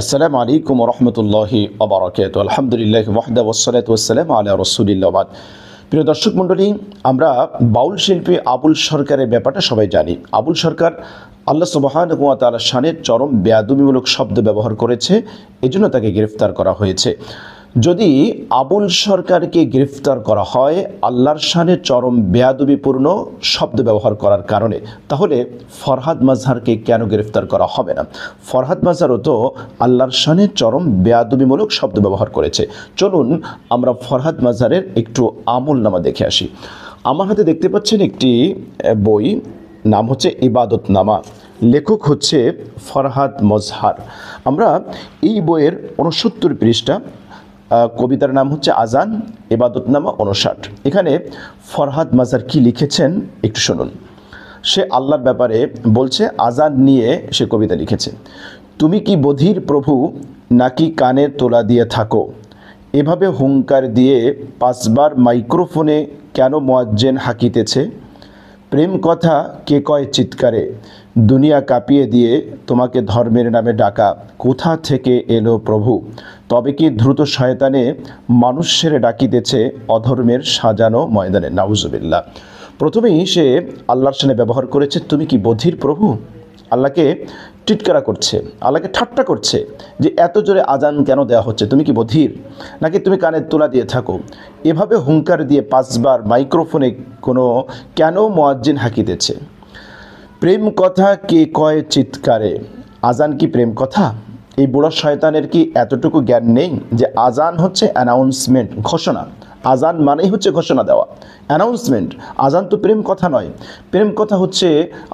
আসসালামু আলাইকুম রহমতুল্লাহি ওয়াবারাকাতুহু। আলহামদুলিল্লাহ ওয়াহদা ওয়াসসালাতু ওয়াসসালামু আলা রাসূলিল্লাহ বাদ। প্রিয় দর্শক মণ্ডলী, আমরা বাউল শিল্পী আবুল সরকারের ব্যাপারটা সবাই জানি। আবুল সরকার আল্লাহ সুবহানাহু ওয়া তাআলার শানে চরম বেয়াদবিমূলক শব্দ ব্যবহার করেছে, এজন্য তাকে গ্রেফতার করা হয়েছে। যদি আবুল সরকারকে গ্রেফতার করা হয় আল্লাহর শানে চরম বেয়াদবিপূর্ণ শব্দ ব্যবহার করার কারণে, তাহলে ফরহাদ মাজহারকে কেন গ্রেফতার করা হবে না? ফরহাদ মাজহারও তো আল্লাহর শানে চরম বেয়াদবিমূলক শব্দ ব্যবহার করেছে। চলুন আমরা ফরহাদ মাজহারের একটু আমলনামা দেখে আসি। আমার হাতে দেখতে পাচ্ছেন একটি বই, নাম হচ্ছে ইবাদতনামা, লেখক হচ্ছে ফরহাদ মাজহার। আমরা এই বইয়ের 69 পৃষ্ঠা, কবিতার নাম হচ্ছে আজান, ইবাদতনামা 59। এখানে ফরহাদ মাজহার কি লিখেছেন একটু শুনুন। সে আল্লাহর ব্যাপারে বলছে, আজান নিয়ে সে কবিতা লিখেছে। তুমি কি বধির প্রভু, নাকি কানে তোলা দিয়ে থাকো? এভাবে হুঙ্কার দিয়ে 5 বার মাইক্রোফোনে কেন মুয়াজ্জিন হাঁকিতেছে? প্রেম কথা কে কয় চিৎকারে, দুনিয়া কাঁপিয়ে দিয়ে তোমাকে ধর্মের নামে ডাকা কোথা থেকে এলো প্রভু? তবে কি দ্রুত শয়তানে মানুষের ডাকিতেছে অধর্মের সাজানো ময়দানে? নাউজুবিল্লাহ। প্রথমেই সে আল্লাহর সামনে ব্যবহার করেছে তুমি কি বধির প্রভু। আল্লাহকে টিটকারা করছে, আল্লাহকে ঠাট্টা করছে যে এত জোরে আজান কেন দেওয়া হচ্ছে, তুমি কি বধির, নাকি তুমি কানের তোলা দিয়ে থাকো? এভাবে হুঙ্কার দিয়ে 5 বার মাইক্রোফোনে কোনো কেন মুয়াজ্জিন হাঁকিতেছে? প্রেম কথা কে কয় চিৎকারে, আজান কি প্রেম কথা? এই বুড়ো শয়তানের কি এতটুকু জ্ঞান নেই যে আজান হচ্ছে অ্যানাউন্সমেন্ট, ঘোষণা। আজান মানেই হচ্ছে ঘোষণা দেওয়া, অ্যানাউন্সমেন্ট। আজান তো প্রেম কথা নয়। প্রেম কথা হচ্ছে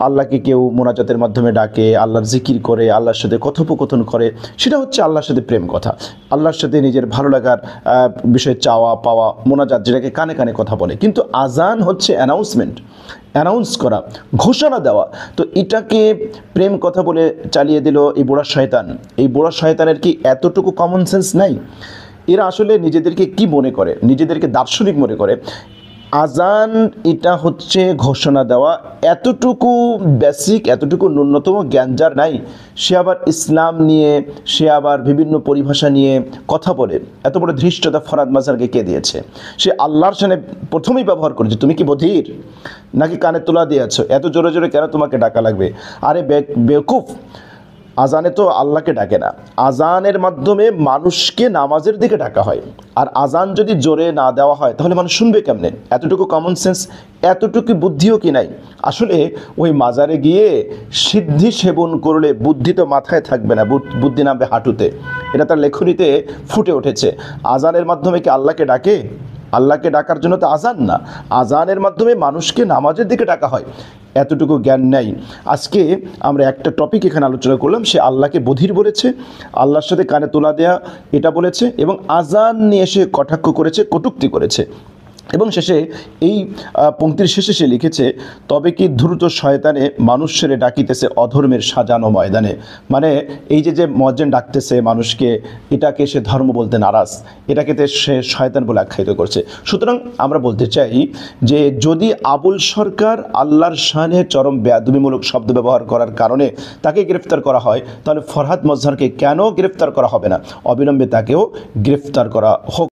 আল্লাহকে কেউ মোনাজাতের মাধ্যমে ডাকে, আল্লাহর জিকির করে, আল্লাহর সাথে কথোপকথন করে, সেটা হচ্ছে আল্লাহর সাথে প্রেম কথা। আল্লাহর সাথে নিজের ভালো লাগার বিষয়ে চাওয়া পাওয়া, মোনাজাত, যেটাকে কানে কানে কথা বলে। কিন্তু আজান হচ্ছে অ্যানাউন্সমেন্ট, অ্যানাউন্স করা, ঘোষণা দেওয়া। তো এটাকে প্রেম কথা বলে চালিয়ে দিল এই বুড়া শয়তান। এই বুড়া শয়তানের কি এতটুকু কমন সেন্স নাই? এরা আসলে নিজেদেরকে কি মনে করে? নিজেদেরকে দার্শনিক মনে করে। আজান এটা হচ্ছে ঘোষণা দেওয়া, এতটুকু বেসিক, এতটুকু ন্যূনতম জ্ঞান যার নাই, সে আবার ইসলাম নিয়ে, সে আবার বিভিন্ন পরিভাষা নিয়ে কথা বলে। এত বড় ধৃষ্টতা ফরহাদ মাজহারকে কে দিয়েছে? সে আল্লাহর সামনে প্রথমেই ব্যবহার করেছে তুমি কি বধির, নাকি কানে তোলা দিয়েছ? এত জোরে জোরে কেন তোমাকে ডাকা লাগবে? আরে বেকুফ, আজানে তো আল্লাহকে ডাকে না, আজানের মাধ্যমে মানুষকে নামাজের দিকে ডাকা হয়। আর আজান যদি জোরে না দেওয়া হয় তাহলে মানুষ শুনবে কেমনে? এতটুকু কমন সেন্স, এতটুকু বুদ্ধিও কি নাই? আসলে ওই মাজারে গিয়ে সিদ্ধি সেবন করলে বুদ্ধি তো মাথায় থাকবে না, বুদ্ধি নামবে হাঁটুতে। এটা তার লেখনীতে ফুটে উঠেছে। আজানের মাধ্যমে কি আল্লাহকে ডাকে? আল্লাহকে ডাকার জন্য তো আজান না, আজানের মাধ্যমে মানুষকে নামাজের দিকে ডাকা হয়। এতটুকু জ্ঞান নেই। আজকে আমরা একটা টপিক এখানে আলোচনা করলাম। সে আল্লাহকে বধির বলেছে, আল্লাহর সাথে কানে তোলা দেয়া এটা বলেছে, এবং আজান নিয়ে সে কটাক্ষ করেছে, কটূক্তি করেছে। এবং শেষে এই পংক্তির শেষে সে লিখেছে, তবে কি দ্রুত শয়তানে মানুষের ডাকিতেছে অধর্মের সাজানো ময়দানে। মানে এই যে মুয়াজ্জিন ডাকতেছে মানুষকে, এটাকে সে ধর্ম বলতে নারাজ, এটাকে সে শয়তান বলে আখ্যায়িত করছে। সুতরাং আমরা বলতে চাই যে যদি আবুল সরকার আল্লাহর শানে চরম বেয়াদবিমূলক শব্দ ব্যবহার করার কারণে তাকে গ্রেফতার করা হয়, তাহলে ফরহাদ মাজহারকে কেন গ্রেফতার করা হবে না? অবিলম্বে তাকেও গ্রেফতার করা হোক।